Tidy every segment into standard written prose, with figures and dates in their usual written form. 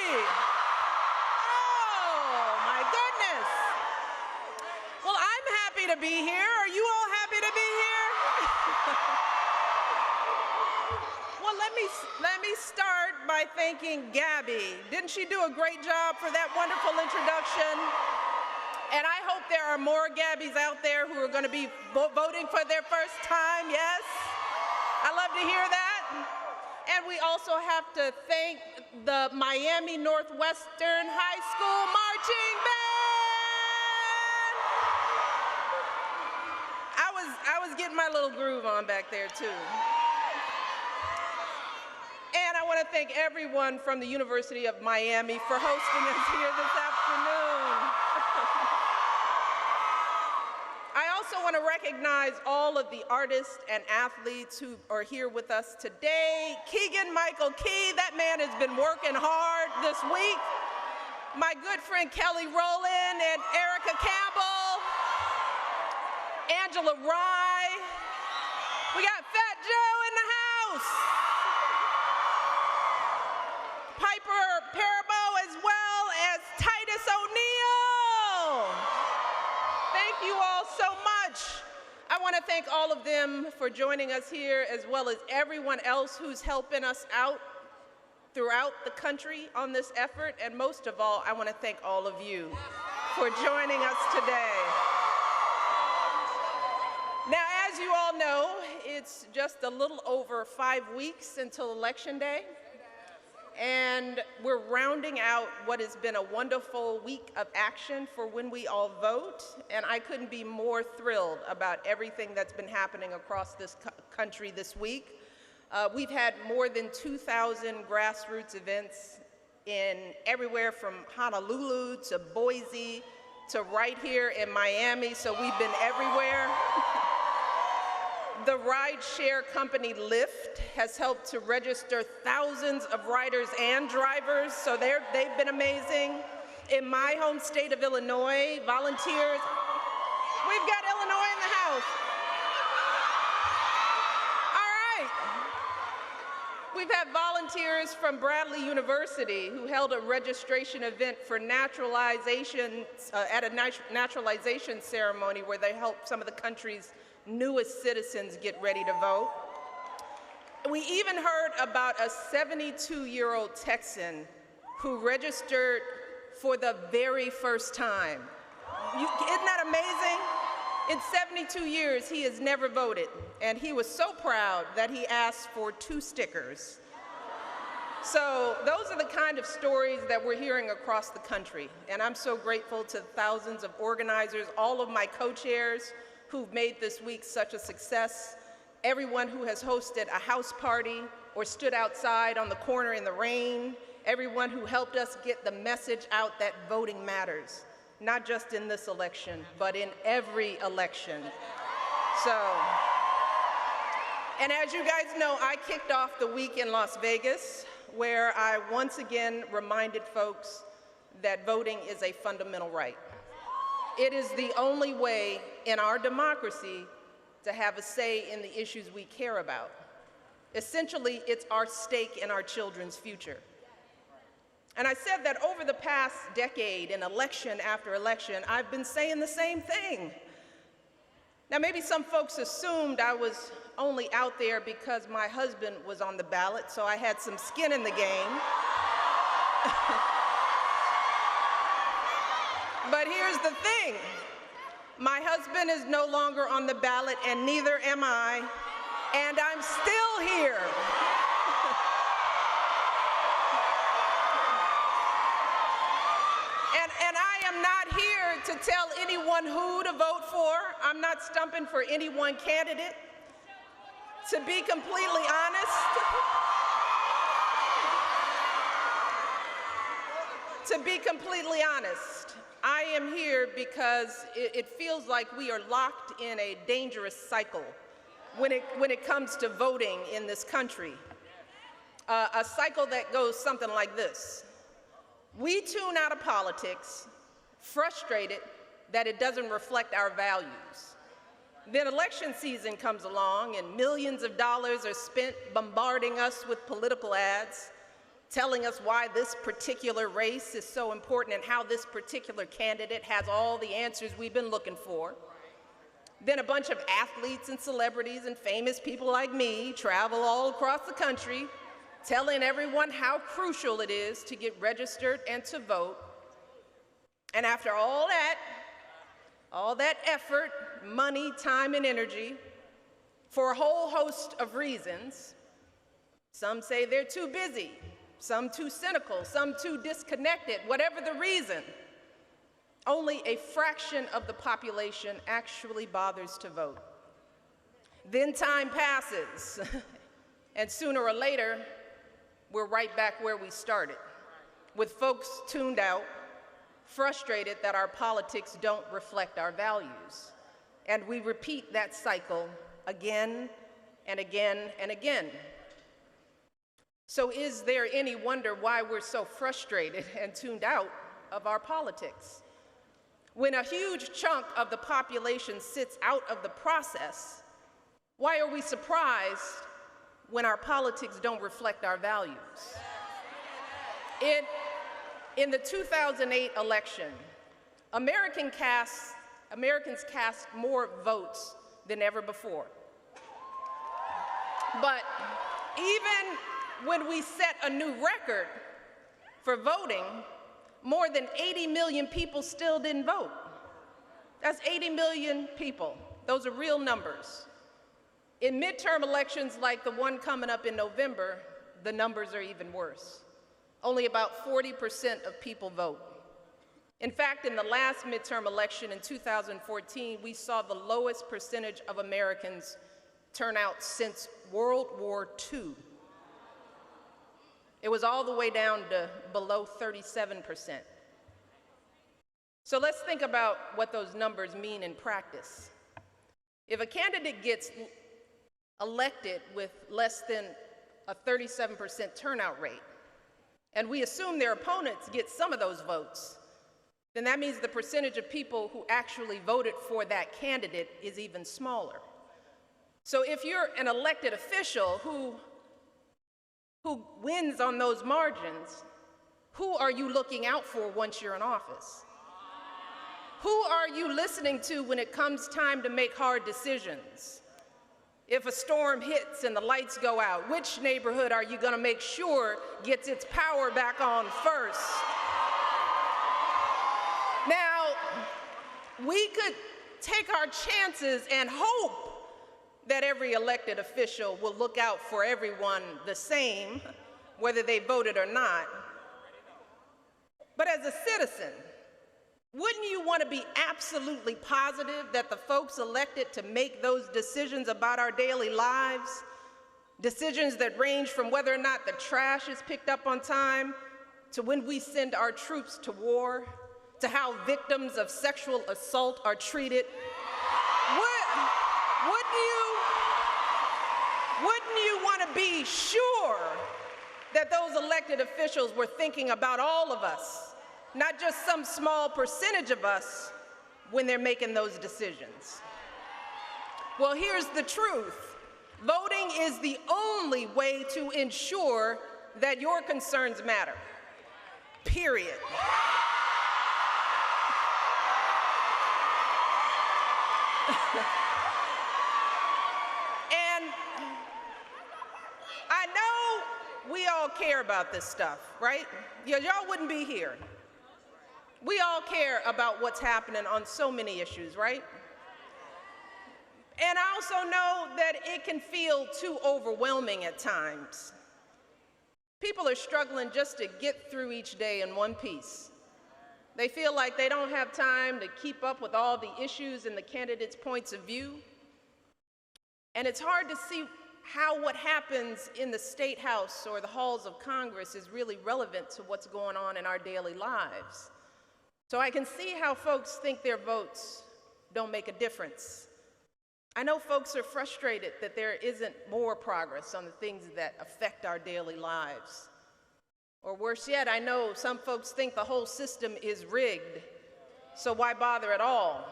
Oh, my goodness. Well, I'm happy to be here. Are you all happy to be here? Well, let me start by thanking Gabby. Didn't she do a great job for that wonderful introduction? And I hope there are more Gabbys out there who are going to be voting for their first time, yes? I love to hear that. And we also have to thank the Miami Northwestern High School Marching Band. I was getting my little groove on back there too. And I want to thank everyone from the University of Miami for hosting us here this afternoon. I also want to recognize all of the artists and athletes who are here with us today. Keegan Michael Key, that man has been working hard this week. My good friend Kelly Rowland and Erica Campbell, Angela Rye. We got Fat Joe in the house. Piper Parabo as well as Titus O'Neill. Thank you all so much. I want to thank all of them for joining us here, as well as everyone else who's helping us out throughout the country on this effort. And most of all, I want to thank all of you for joining us today. Now, as you all know, it's just a little over 5 weeks until Election Day. And we're rounding out what has been a wonderful week of action for when we all vote. And I couldn't be more thrilled about everything that's been happening across this country this week. We've had more than 2,000 grassroots events in everywhere from Honolulu to Boise to right here in Miami, so we've been everywhere. The rideshare company Lyft has helped to register thousands of riders and drivers, so they've been amazing. In my home state of Illinois, volunteers, we've got Illinois in the house. All right. We've had volunteers from Bradley University who held a registration event for naturalization, at a naturalization ceremony where they helped some of the country's newest citizens get ready to vote. We even heard about a 72-year-old Texan who registered for the very first time. Isn't that amazing? In 72 years, he has never voted, and he was so proud that he asked for 2 stickers. So those are the kind of stories that we're hearing across the country, and I'm so grateful to thousands of organizers, all of my co-chairs who've made this week such a success, everyone who has hosted a house party or stood outside on the corner in the rain, everyone who helped us get the message out that voting matters, not just in this election, but in every election. And as you guys know, I kicked off the week in Las Vegas, where I once again reminded folks that voting is a fundamental right. It is the only way in our democracy to have a say in the issues we care about. Essentially, it's our stake in our children's future. And I said that over the past decade, in election after election, I've been saying the same thing. Now, maybe some folks assumed I was only out there because my husband was on the ballot, so I had some skin in the game. But here's the thing. My husband is no longer on the ballot, and neither am I, and I'm still here. And I am not here to tell anyone who to vote for. I'm not stumping for any one candidate. To be completely honest, I am here because it feels like we are locked in a dangerous cycle when it comes to voting in this country. A cycle that goes something like this. We tune out of politics, frustrated that it doesn't reflect our values. Then election season comes along and millions of dollars are spent bombarding us with political ads. telling us why this particular race is so important and how this particular candidate has all the answers we've been looking for. Then a bunch of athletes and celebrities and famous people like me travel all across the country, telling everyone how crucial it is to get registered and to vote. And after all that effort, money, time, and energy, for a whole host of reasons, some say they're too busy, some too cynical, some too disconnected, whatever the reason, only a fraction of the population actually bothers to vote. Then time passes, and sooner or later, we're right back where we started, with folks tuned out, frustrated that our politics don't reflect our values. And we repeat that cycle again and again and again. So is there any wonder why we're so frustrated and tuned out of our politics? When a huge chunk of the population sits out of the process, why are we surprised when our politics don't reflect our values? In the 2008 election, Americans cast more votes than ever before. But even when we set a new record for voting, more than 80 million people still didn't vote. That's 80 million people. Those are real numbers. In midterm elections like the one coming up in November, the numbers are even worse. Only about 40% of people vote. In fact, in the last midterm election in 2014, we saw the lowest percentage of Americans turn out since World War II. It was all the way down to below 37%. So let's think about what those numbers mean in practice. If a candidate gets elected with less than a 37% turnout rate, and we assume their opponents get some of those votes, then that means the percentage of people who actually voted for that candidate is even smaller. So if you're an elected official who wins on those margins, who are you looking out for once you're in office? Who are you listening to when it comes time to make hard decisions? If a storm hits and the lights go out, which neighborhood are you going to make sure gets its power back on first? Now, we could take our chances and hope that every elected official will look out for everyone the same, whether they voted or not. But as a citizen, wouldn't you want to be absolutely positive that the folks elected to make those decisions about our daily lives, decisions that range from whether or not the trash is picked up on time, to when we send our troops to war, to how victims of sexual assault are treated? Wouldn't you want to be sure that those elected officials were thinking about all of us, not just some small percentage of us, when they're making those decisions? Well, here's the truth. Voting is the only way to ensure that your concerns matter, period. And I know we all care about this stuff, right? Y'all wouldn't be here. We all care about what's happening on so many issues, right? And I also know that it can feel too overwhelming at times. People are struggling just to get through each day in one piece. They feel like they don't have time to keep up with all the issues and the candidates' points of view. And it's hard to see how what happens in the State House or the halls of Congress is really relevant to what's going on in our daily lives. So I can see how folks think their votes don't make a difference. I know folks are frustrated that there isn't more progress on the things that affect our daily lives. Or worse yet, I know some folks think the whole system is rigged, so why bother at all?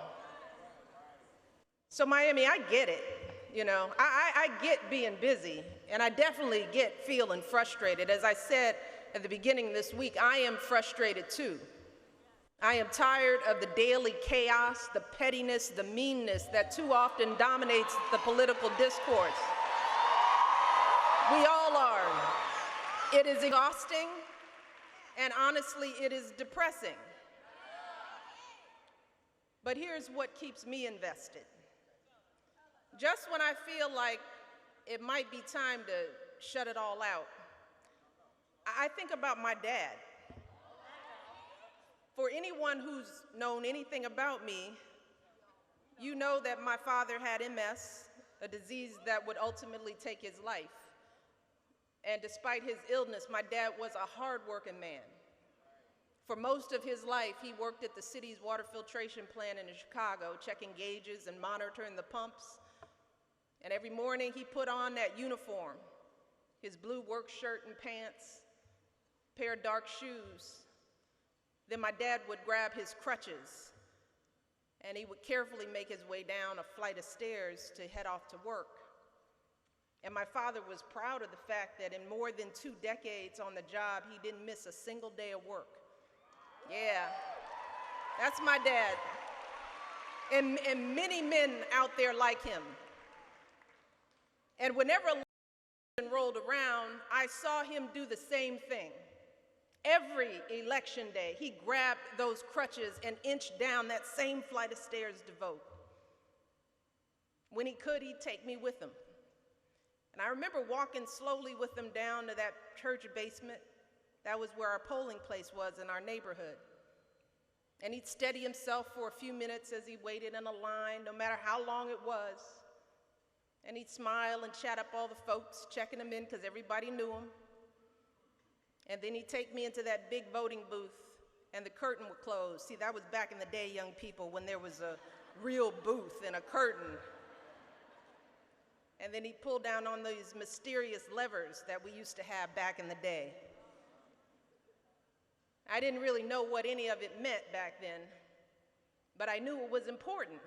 So Miami, I get it. You know, I get being busy, and I definitely get feeling frustrated. As I said, at the beginning of this week, I am frustrated too. I am tired of the daily chaos, the pettiness, the meanness that too often dominates the political discourse. We all are. It is exhausting, and honestly, it is depressing. But here's what keeps me invested. Just when I feel like it might be time to shut it all out, I think about my dad. For anyone who's known anything about me, you know that my father had MS, a disease that would ultimately take his life. And despite his illness, my dad was a hard-working man. For most of his life, he worked at the city's water filtration plant in Chicago, checking gauges and monitoring the pumps. And every morning, he put on that uniform, his blue work shirt and pants, pair of dark shoes. Then my dad would grab his crutches, and he would carefully make his way down a flight of stairs to head off to work. And my father was proud of the fact that in more than 2 decades on the job, he didn't miss a single day of work. Yeah, that's my dad. And many men out there like him. And whenever election rolled around, I saw him do the same thing. Every election day, he grabbed those crutches and inched down that same flight of stairs to vote. When he could, he'd take me with him. And I remember walking slowly with him down to that church basement. That was where our polling place was in our neighborhood. And he'd steady himself for a few minutes as he waited in a line, no matter how long it was. And he'd smile and chat up all the folks, checking them in because everybody knew him. And then he'd take me into that big voting booth, and the curtain would close. See, that was back in the day, young people, when there was a real booth and a curtain. And then he'd pull down on these mysterious levers that we used to have back in the day. I didn't really know what any of it meant back then, but I knew it was important.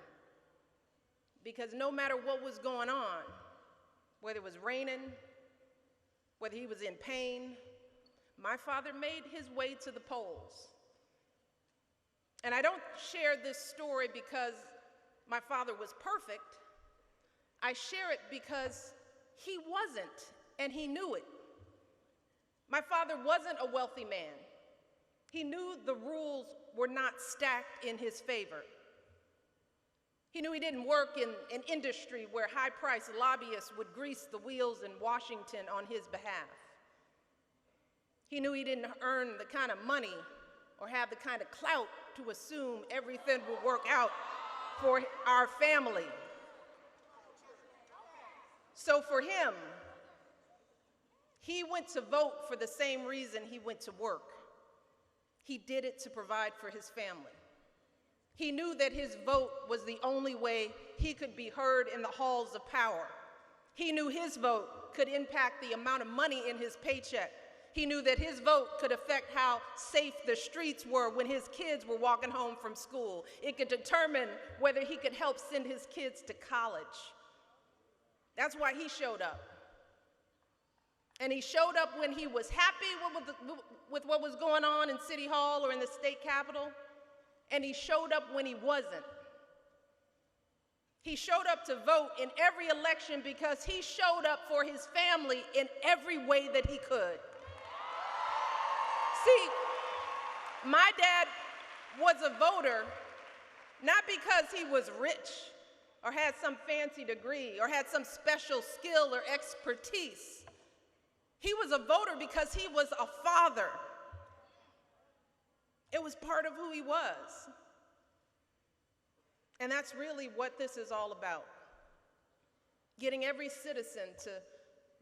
Because no matter what was going on, whether it was raining, whether he was in pain, my father made his way to the polls. And I don't share this story because my father was perfect. I share it because he wasn't, and he knew it. My father wasn't a wealthy man. He knew the rules were not stacked in his favor. He knew he didn't work in an industry where high-priced lobbyists would grease the wheels in Washington on his behalf. He knew he didn't earn the kind of money or have the kind of clout to assume everything would work out for our family. So for him, he went to vote for the same reason he went to work. He did it to provide for his family. He knew that his vote was the only way he could be heard in the halls of power. He knew his vote could impact the amount of money in his paycheck. He knew that his vote could affect how safe the streets were when his kids were walking home from school. It could determine whether he could help send his kids to college. That's why he showed up. And he showed up when he was happy with what was going on in City Hall or in the state capitol, and he showed up when he wasn't. He showed up to vote in every election because he showed up for his family in every way that he could. See, my dad was a voter not because he was rich or had some fancy degree or had some special skill or expertise. He was a voter because he was a father. It was part of who he was. And that's really what this is all about. Getting every citizen to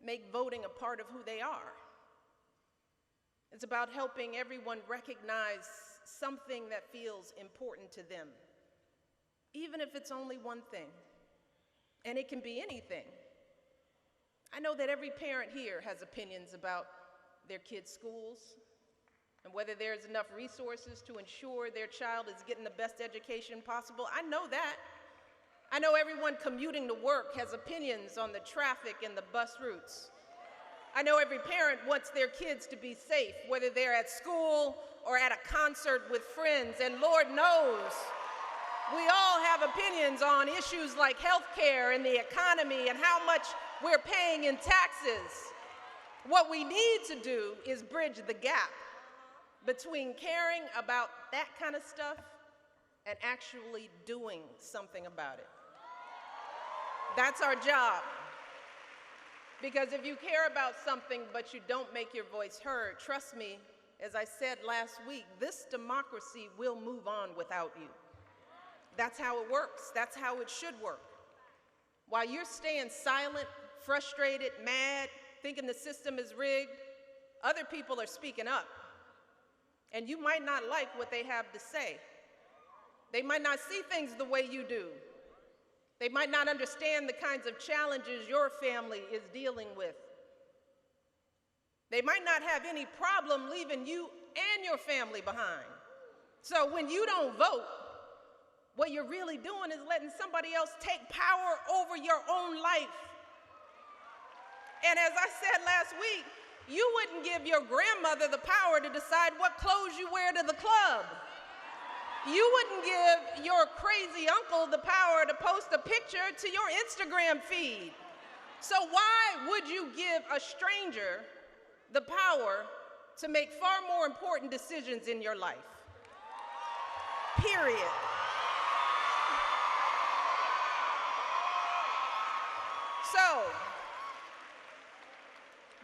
make voting a part of who they are. It's about helping everyone recognize something that feels important to them, even if it's only one thing. And it can be anything. I know that every parent here has opinions about their kids' schools and whether there's enough resources to ensure their child is getting the best education possible. I know that. I know everyone commuting to work has opinions on the traffic and the bus routes. I know every parent wants their kids to be safe, whether they're at school or at a concert with friends, and Lord knows, we all have opinions on issues like healthcare and the economy and how much we're paying in taxes. What we need to do is bridge the gap between caring about that kind of stuff and actually doing something about it. That's our job. Because if you care about something but you don't make your voice heard, trust me, as I said last week, this democracy will move on without you. That's how it works. That's how it should work. While you're staying silent, frustrated, mad, thinking the system is rigged, other people are speaking up. And you might not like what they have to say. They might not see things the way you do. They might not understand the kinds of challenges your family is dealing with. They might not have any problem leaving you and your family behind. So when you don't vote, what you're really doing is letting somebody else take power over your own life. And as I said last week, you wouldn't give your grandmother the power to decide what clothes you wear to the club. You wouldn't give your crazy uncle the power to post a picture to your Instagram feed. So why would you give a stranger the power to make far more important decisions in your life? Period. So,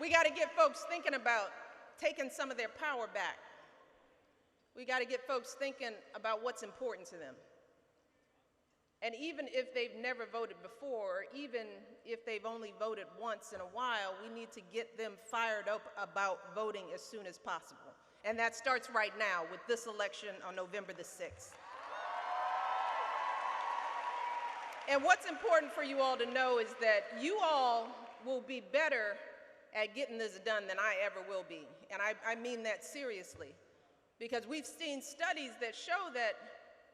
we got to get folks thinking about taking some of their power back. We got to get folks thinking about what's important to them. And even if they've never voted before, or even if they've only voted once in a while, we need to get them fired up about voting as soon as possible. And that starts right now with this election on November the 6th. And what's important for you all to know is that you all will be better at getting this done than I ever will be. And I mean that seriously. Because we've seen studies that show that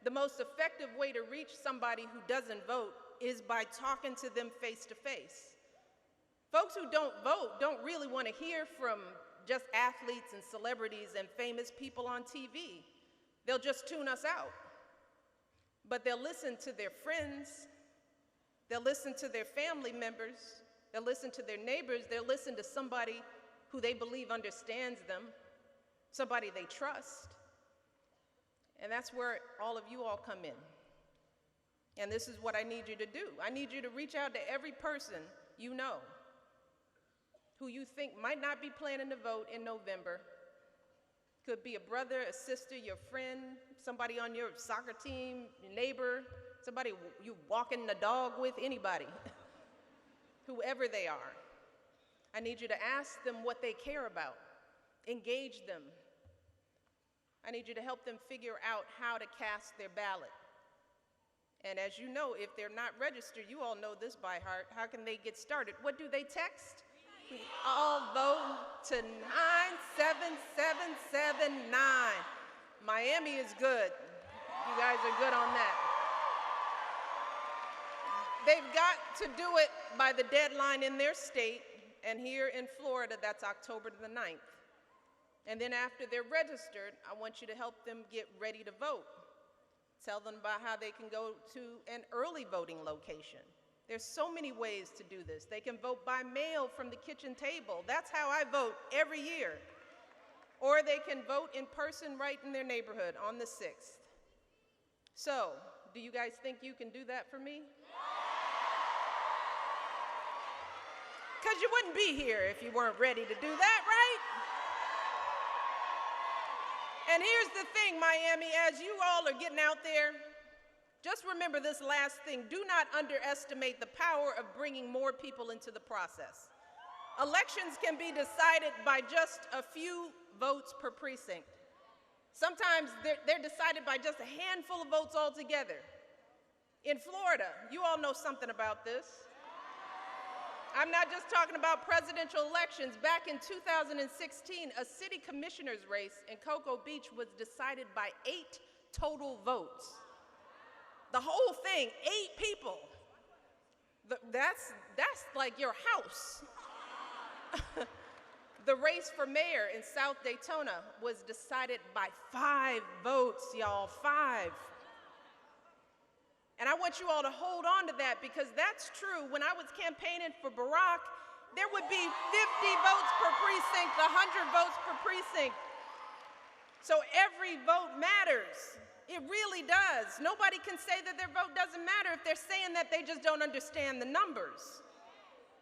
the most effective way to reach somebody who doesn't vote is by talking to them face to face. Folks who don't vote don't really want to hear from just athletes and celebrities and famous people on TV. They'll just tune us out. But they'll listen to their friends, they'll listen to their family members, they'll listen to their neighbors, they'll listen to somebody who they believe understands them, somebody they trust. And that's where all of you all come in. And this is what I need you to do. I need you to reach out to every person you know who you think might not be planning to vote in November. Could be a brother, a sister, your friend, somebody on your soccer team, your neighbor, somebody you walking the dog with, anybody, whoever they are. I need you to ask them what they care about. Engage them. I need you to help them figure out how to cast their ballot. And as you know, if they're not registered, you all know this by heart, how can they get started? What do they text? We all vote to 97779. Miami is good. You guys are good on that. They've got to do it by the deadline in their state, and here in Florida, that's October the 9th. And then after they're registered, I want you to help them get ready to vote. Tell them about how they can go to an early voting location. There's so many ways to do this. They can vote by mail from the kitchen table. That's how I vote every year. Or they can vote in person right in their neighborhood on the 6th. So, do you guys think you can do that for me? Because you wouldn't be here if you weren't ready to do that, right? And here's the thing, Miami, as you all are getting out there, just remember this last thing. Do not underestimate the power of bringing more people into the process. Elections can be decided by just a few votes per precinct. Sometimes they're decided by just a handful of votes altogether. In Florida, you all know something about this. I'm not just talking about presidential elections. Back in 2016, a city commissioner's race in Cocoa Beach was decided by 8 total votes. The whole thing, 8 people. That's like your house. The race for mayor in South Daytona was decided by 5 votes, y'all, 5. And I want you all to hold on to that, because that's true. When I was campaigning for Barack, there would be 50 votes per precinct, 100 votes per precinct. So every vote matters. It really does. Nobody can say that their vote doesn't matter if they're saying that they just don't understand the numbers.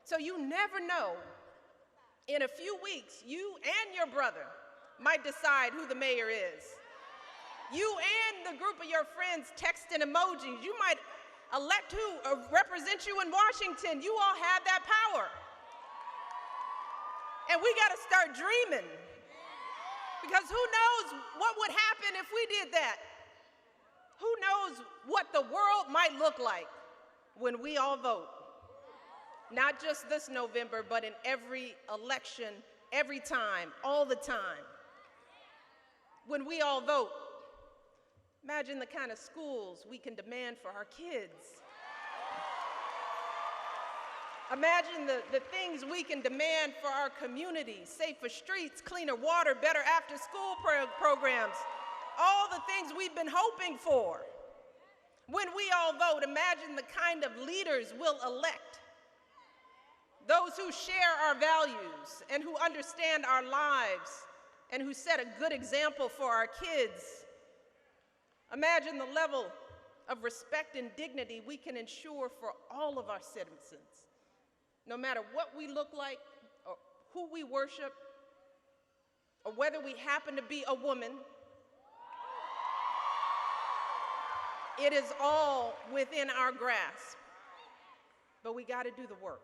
So you never know. In a few weeks, you and your brother might decide who the mayor is. You and the group of your friends texting emojis, you might elect who represents you in Washington. You all have that power. And we got to start dreaming, because who knows what would happen if we did that? Who knows what the world might look like when we all vote? Not just this November, but in every election, every time, all the time. When we all vote, imagine the kind of schools we can demand for our kids. Imagine the things we can demand for our communities: safer streets, cleaner water, better after-school programs, all the things we've been hoping for. When we all vote, imagine the kind of leaders we'll elect. Those who share our values and who understand our lives and who set a good example for our kids. Imagine the level of respect and dignity we can ensure for all of our citizens, no matter what we look like or who we worship, or whether we happen to be a woman. It is all within our grasp, but we got to do the work.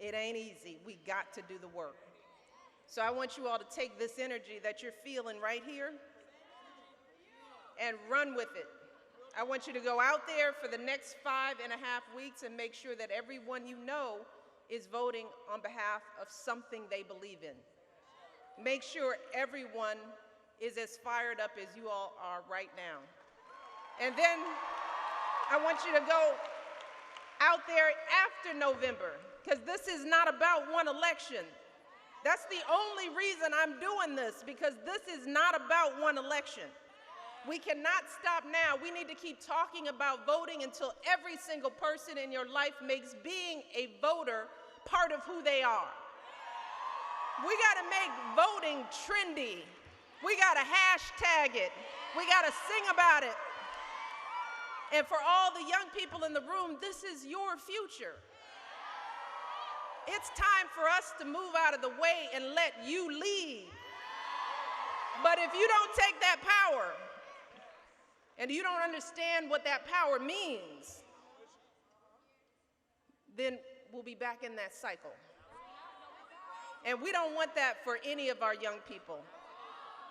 It ain't easy. We got to do the work. So I want you all to take this energy that you're feeling right here and run with it. I want you to go out there for the next 5.5 weeks and make sure that everyone you know is voting on behalf of something they believe in. Make sure everyone is as fired up as you all are right now. And then I want you to go out there after November, because this is not about one election. That's the only reason I'm doing this, because this is not about one election. We cannot stop now. We need to keep talking about voting until every single person in your life makes being a voter part of who they are. We got to make voting trendy. We got to hashtag it. We got to sing about it. And for all the young people in the room, this is your future. It's time for us to move out of the way and let you lead. But if you don't take that power, and you don't understand what that power means, then we'll be back in that cycle. And we don't want that for any of our young people.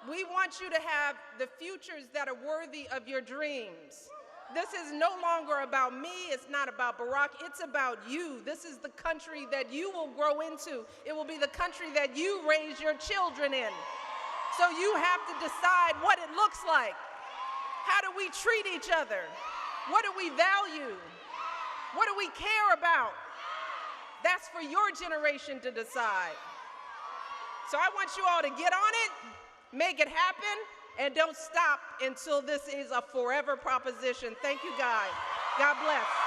We want you to have the futures that are worthy of your dreams. This is no longer about me. It's not about Barack. It's about you. This is the country that you will grow into. It will be the country that you raise your children in. So you have to decide what it looks like. How do we treat each other? What do we value? What do we care about? That's for your generation to decide. So I want you all to get on it, make it happen, and don't stop until this is a forever proposition. Thank you, guys. God bless.